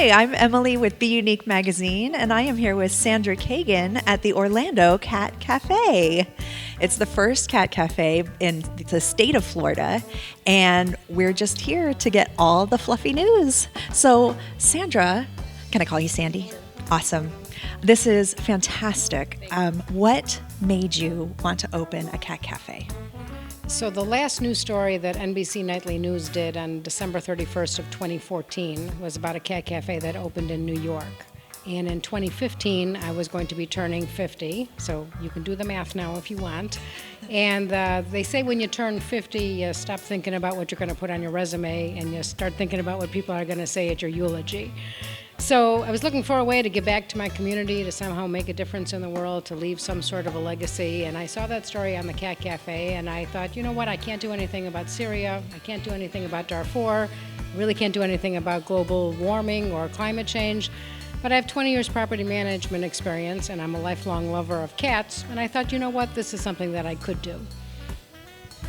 Hi, I'm Emily with bUneke magazine, and I am here with Sandra Kagan at the Orlando Cat Café. It's the first cat cafe in the state of Florida, and we're just here to get all the fluffy news. So, Sandra, can I call you Sandy? Awesome. This is fantastic. What made you want to open a cat cafe? So the last news story that NBC Nightly News did on December 31st of 2014 was about a cat cafe that opened in New York. And in 2015, I was going to be turning 50, so you can do the math now if you want. And they say when you turn 50, you stop thinking about what you're going to put on your resume and you start thinking about what people are going to say at your eulogy. So I was looking for a way to give back to my community, to somehow make a difference in the world, to leave some sort of a legacy. And I saw that story on the Cat Cafe, and I thought, you know what, I can't do anything about Syria, I can't do anything about Darfur, I really can't do anything about global warming or climate change. But I have 20 years property management experience, and I'm a lifelong lover of cats, and I thought, you know what, this is something that I could do.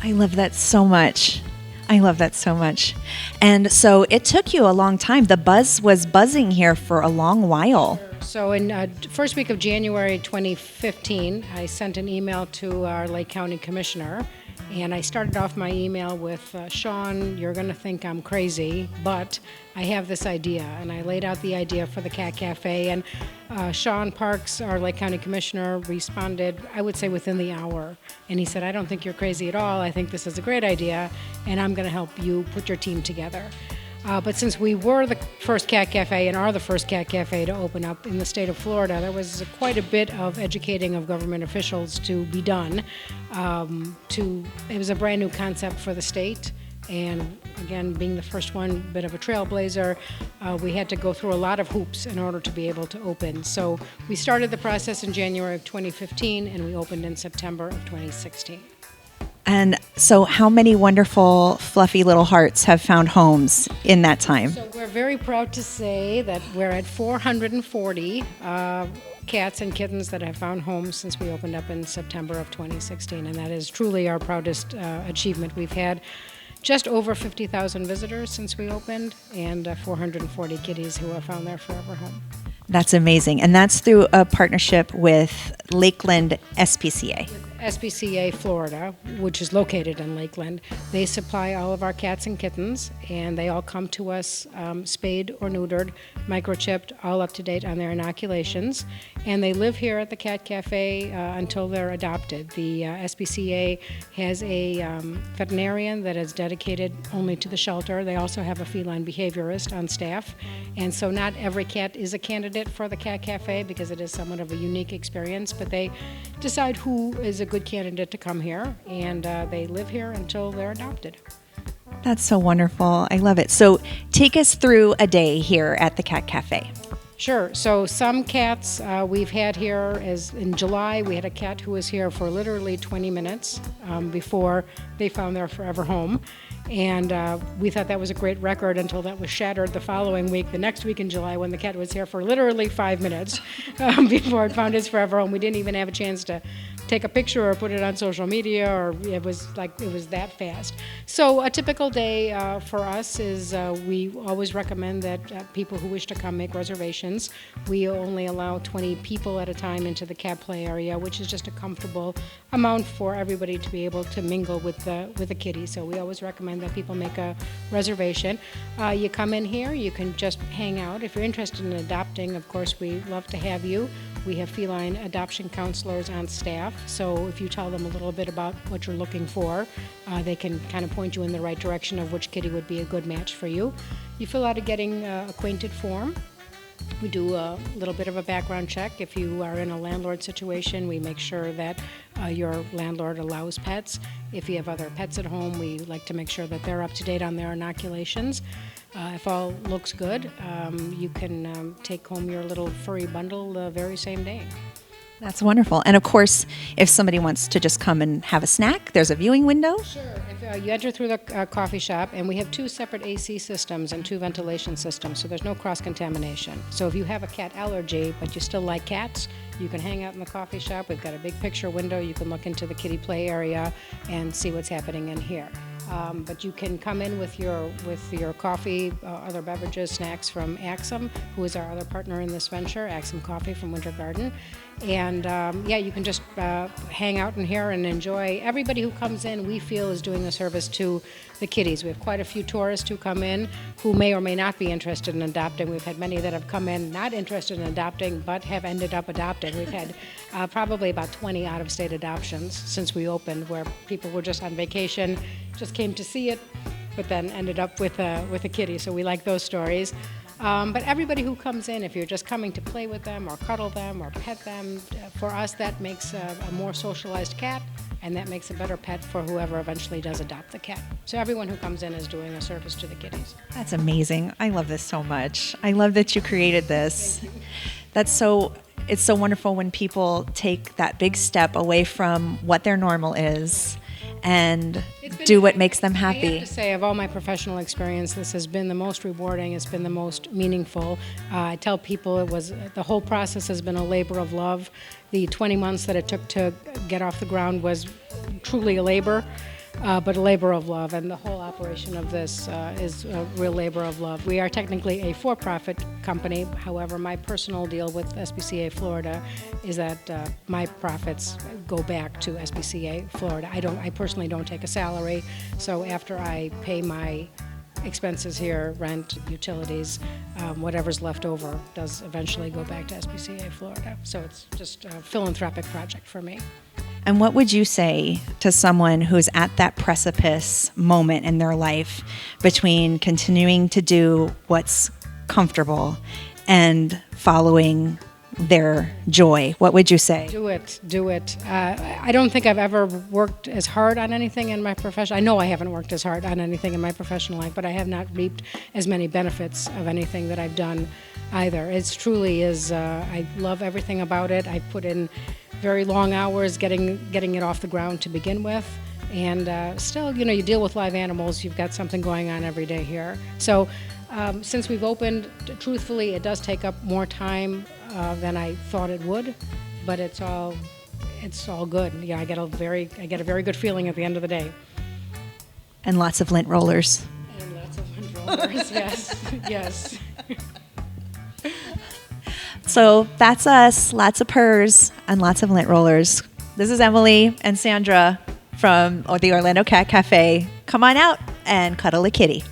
I love that so much. I love that so much. And so it took you a long time. The buzz was buzzing here for a long while. So in first week of January 2015, I sent an email to our Lake County Commissioner, and I started off my email with, Sean, you're going to think I'm crazy, but I have this idea. And I laid out the idea for the Cat Cafe, and Sean Parks, our Lake County Commissioner, responded, I would say within the hour. And he said, I don't think you're crazy at all. I think this is a great idea, and I'm going to help you put your team together. But since we were the first cat cafe and are the first cat cafe to open up in the state of Florida, there was quite a bit of educating of government officials to be done. It was a brand new concept for the state. And again, being the first one, bit of a trailblazer, we had to go through a lot of hoops in order to be able to open. So we started the process in January of 2015, and we opened in September of 2016. And so how many wonderful, fluffy little hearts have found homes in that time? So we're very proud to say that we're at 440 cats and kittens that have found homes since we opened up in September of 2016. And that is truly our proudest achievement. We've had just over 50,000 visitors since we opened, and 440 kitties who have found their forever home. That's amazing. And that's through a partnership with Lakeland SPCA. SPCA Florida, which is located in Lakeland. They supply all of our cats and kittens, and they all come to us spayed or neutered, microchipped, all up to date on their inoculations. And they live here at the Cat Cafe until they're adopted. The SPCA has a veterinarian that is dedicated only to the shelter. They also have a feline behaviorist on staff. And so not every cat is a candidate for the Cat Cafe because it is somewhat of a unique experience, but they decide who is a good candidate to come here, and they live here until they're adopted. That's so wonderful. I love it. So take us through a day here at the Cat Cafe. Sure. So some cats we've had here, as in July, we had a cat who was here for literally 20 minutes before they found their forever home. And we thought that was a great record until that was shattered the following week, the next week in July, when the cat was here for literally 5 minutes before it found its forever home. We didn't even have a chance to take a picture or put it on social media, or it was that fast. So a typical day for us is we always recommend that people who wish to come make reservations. We only allow 20 people at a time into the cat play area, which is just a comfortable amount for everybody to be able to mingle with the kitty. So we always recommend that people make a reservation. You come in here, you can just hang out. If you're interested in adopting, of course, we love to have you. We have feline adoption counselors on staff, so if you tell them a little bit about what you're looking for, they can kind of point you in the right direction of which kitty would be a good match for you. You fill out a getting acquainted form. We do a little bit of a background check. If you are in a landlord situation, we make sure that your landlord allows pets. If you have other pets at home, we like to make sure that they're up to date on their inoculations. If all looks good, you can take home your little furry bundle the very same day. That's wonderful. And of course, if somebody wants to just come and have a snack, there's a viewing window. Sure. If you enter through the coffee shop, and we have 2 separate AC systems and 2 ventilation systems, so there's no cross-contamination. So if you have a cat allergy, but you still like cats, you can hang out in the coffee shop. We've got a big picture window. You can look into the kitty play area and see what's happening in here. But you can come in with your coffee, other beverages, snacks from Axum, who is our other partner in this venture, Axum Coffee from Winter Garden. And you can just hang out in here and enjoy. Everybody who comes in, we feel, is doing a service to the kitties. We have quite a few tourists who come in who may or may not be interested in adopting. We've had many that have come in not interested in adopting, but have ended up adopting. We've had probably about 20 out-of-state adoptions since we opened, where people were just on vacation, just came to see it, but then ended up with a kitty. So we like those stories. But everybody who comes in, if you're just coming to play with them or cuddle them or pet them, for us that makes a more socialized cat, and that makes a better pet for whoever eventually does adopt the cat. So everyone who comes in is doing a service to the kitties. That's amazing. I love this so much. I love that you created this. It's so wonderful when people take that big step away from what their normal is and do what makes them happy. I have to say, of all my professional experience, this has been the most rewarding. It's been the most meaningful. I tell people the whole process has been a labor of love. The 20 months that it took to get off the ground was truly a labor, but a labor of love. And the whole operation of this is a real labor of love. We are technically a for-profit company. However, my personal deal with SPCA Florida is that my profits go back to SPCA Florida. I personally don't take a salary, so after I pay my expenses here, rent, utilities, whatever's left over does eventually go back to SPCA Florida. So it's just a philanthropic project for me. And what would you say to someone who's at that precipice moment in their life between continuing to do what's comfortable and following their joy? What would you say? Do it. I don't think I've ever worked as hard on anything in my profession. I know I haven't worked as hard on anything in my professional life, but I have not reaped as many benefits of anything that I've done either. It truly is, I love everything about it. I put in very long hours getting it off the ground to begin with. And still, you deal with live animals. You've got something going on every day here. So since we've opened, truthfully, it does take up more time than I thought it would, but it's all good. Yeah, I get a very good feeling at the end of the day. And lots of lint rollers. And lots of lint rollers, yes. So that's us, lots of purrs and lots of lint rollers. This is Emily and Sandra from the Orlando Cat Café. Come on out and cuddle a kitty.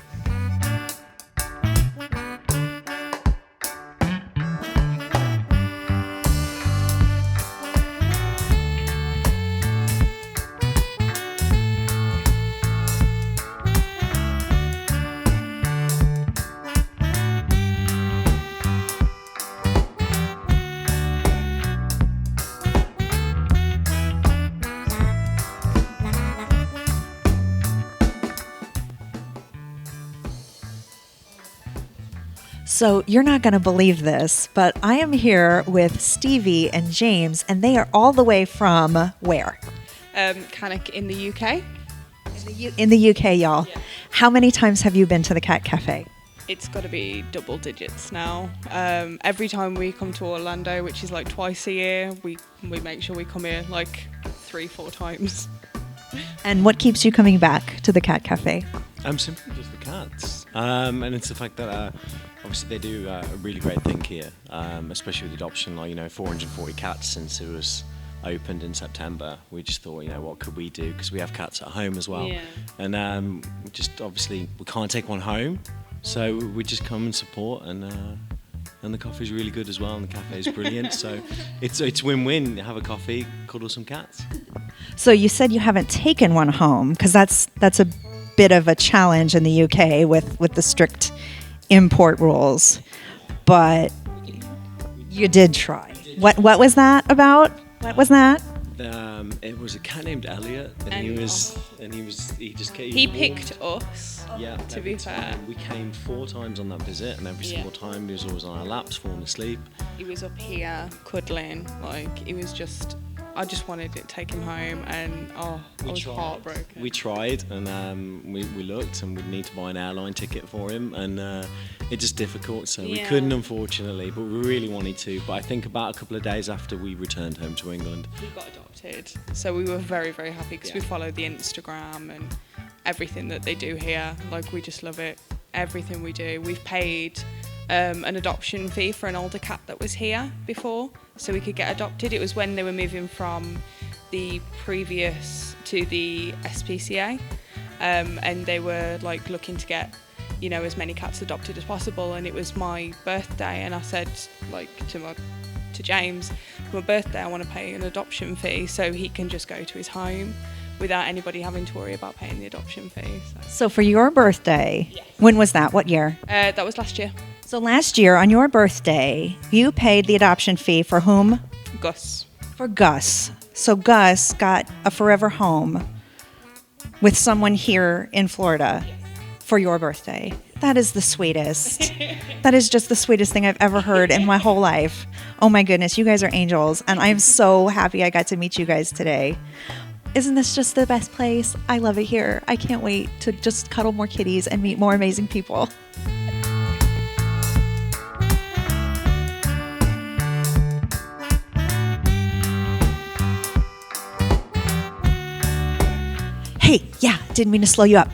So you're not going to believe this, but I am here with Stevie and James, and they are all the way from where? BUneke in the UK. In the UK, y'all. Yeah. How many times have you been to the Cat Cafe? It's got to be double digits now. Every time we come to Orlando, which is like twice a year, we make sure we come here like 3-4 times. And what keeps you coming back to the Cat Cafe? Simply just the cats. And it's the fact that obviously they do a really great thing here, especially with adoption. 440 cats since it was opened in September. We just thought, what could we do? Because we have cats at home as well. Yeah. And just obviously we can't take one home, so we just come and support. And the coffee's really good as well, and the cafe is brilliant. So it's win-win. Have a coffee, cuddle some cats. So you said you haven't taken one home, because that's a bit of a challenge in the UK with the strict import rules, but you did try. What was that about? What was that? It was a cat named Elliot, and he just came. He picked us. Yeah. To be fair, we came 4 times on that visit, and every single time he was always on our laps, falling asleep. He was up here cuddling, it was just. I just wanted to take him home, and I was heartbroken. We tried, and we looked, and we'd need to buy an airline ticket for him, and it's just difficult, so we couldn't, unfortunately, but we really wanted to. But I think about a couple of days after we returned home to England, he got adopted, so we were very, very happy because we followed the Instagram, and everything that they do here. Like, we just love it. Everything we do. We've paid an adoption fee for an older cat that was here before, so we could get adopted. It was when they were moving from the previous to the SPCA, and they were like looking to get, you know, as many cats adopted as possible. And it was my birthday, and I said, like, to James, for my birthday I want to pay an adoption fee so he can just go to his home without anybody having to worry about paying the adoption fee. So for your birthday, Yes. When was that? What year? That was last year. So last year on your birthday, you paid the adoption fee for whom? Gus. For Gus. So Gus got a forever home with someone here in Florida for your birthday. That is the sweetest. That is just the sweetest thing I've ever heard in my whole life. Oh my goodness, you guys are angels, and I'm so happy I got to meet you guys today. Isn't this just the best place? I love it here. I can't wait to just cuddle more kitties and meet more amazing people. Hey, yeah, didn't mean to slow you up.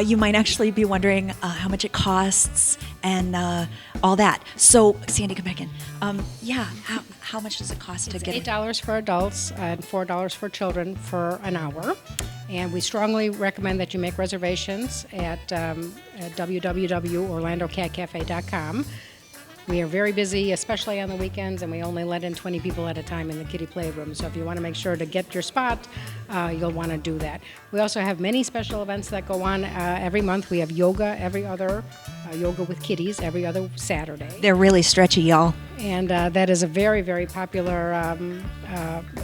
You might actually be wondering how much it costs and all that. So, Sandy, come back in. How much does it cost to get $8 for adults and $4 for children for an hour. And we strongly recommend that you make reservations at www.orlandocatcafe.com. We are very busy, especially on the weekends, and we only let in 20 people at a time in the kiddie playroom. So if you want to make sure to get your spot, you'll want to do that. We also have many special events that go on every month. We have yoga yoga with kitties every other Saturday. They're really stretchy, y'all. And that is a very, very popular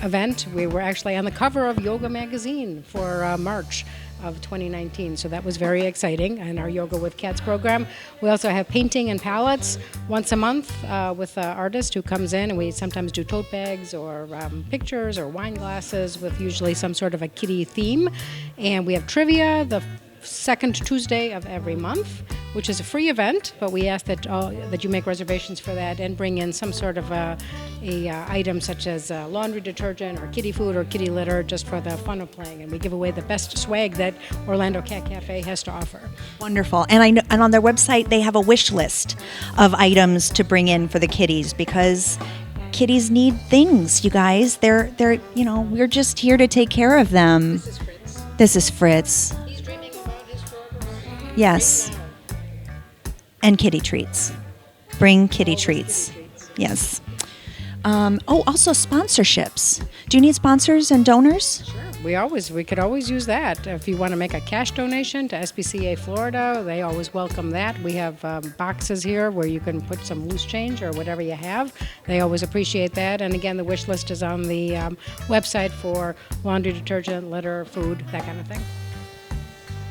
event. We were actually on the cover of Yoga magazine for March of 2019, so that was very exciting in our Yoga with Cats program. We also have painting and palettes once a month with an artist who comes in, and we sometimes do tote bags or pictures or wine glasses with usually some sort of a kitty theme. And we have trivia the second Tuesday of every month, which is a free event, but we ask that you make reservations for that and bring in some sort of a item such as laundry detergent or kitty food or kitty litter, just for the fun of playing. And we give away the best swag that Orlando Cat Café has to offer. Wonderful. And I know, and on their website they have a wish list of items to bring in for the kitties, because kitties need things, you guys. They're we're just here to take care of them. This is Fritz. This is Fritz. He's dreaming about his Georgia. Yes. And kitty treats. Bring kitty treats. Yes. Also sponsorships. Do you need sponsors and donors? Sure. We could always use that. If you want to make a cash donation to SPCA Florida, they always welcome that. We have boxes here where you can put some loose change or whatever you have. They always appreciate that. And again, the wish list is on the website for laundry detergent, litter, food, that kind of thing.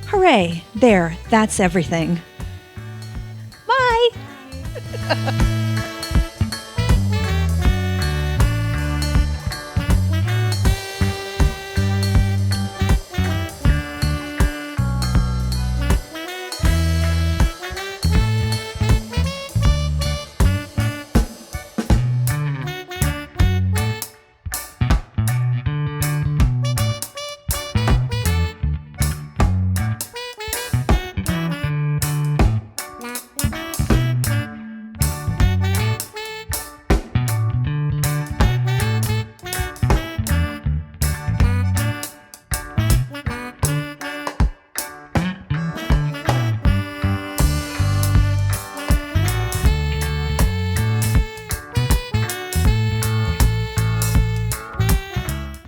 Hooray. There. That's everything. Bye.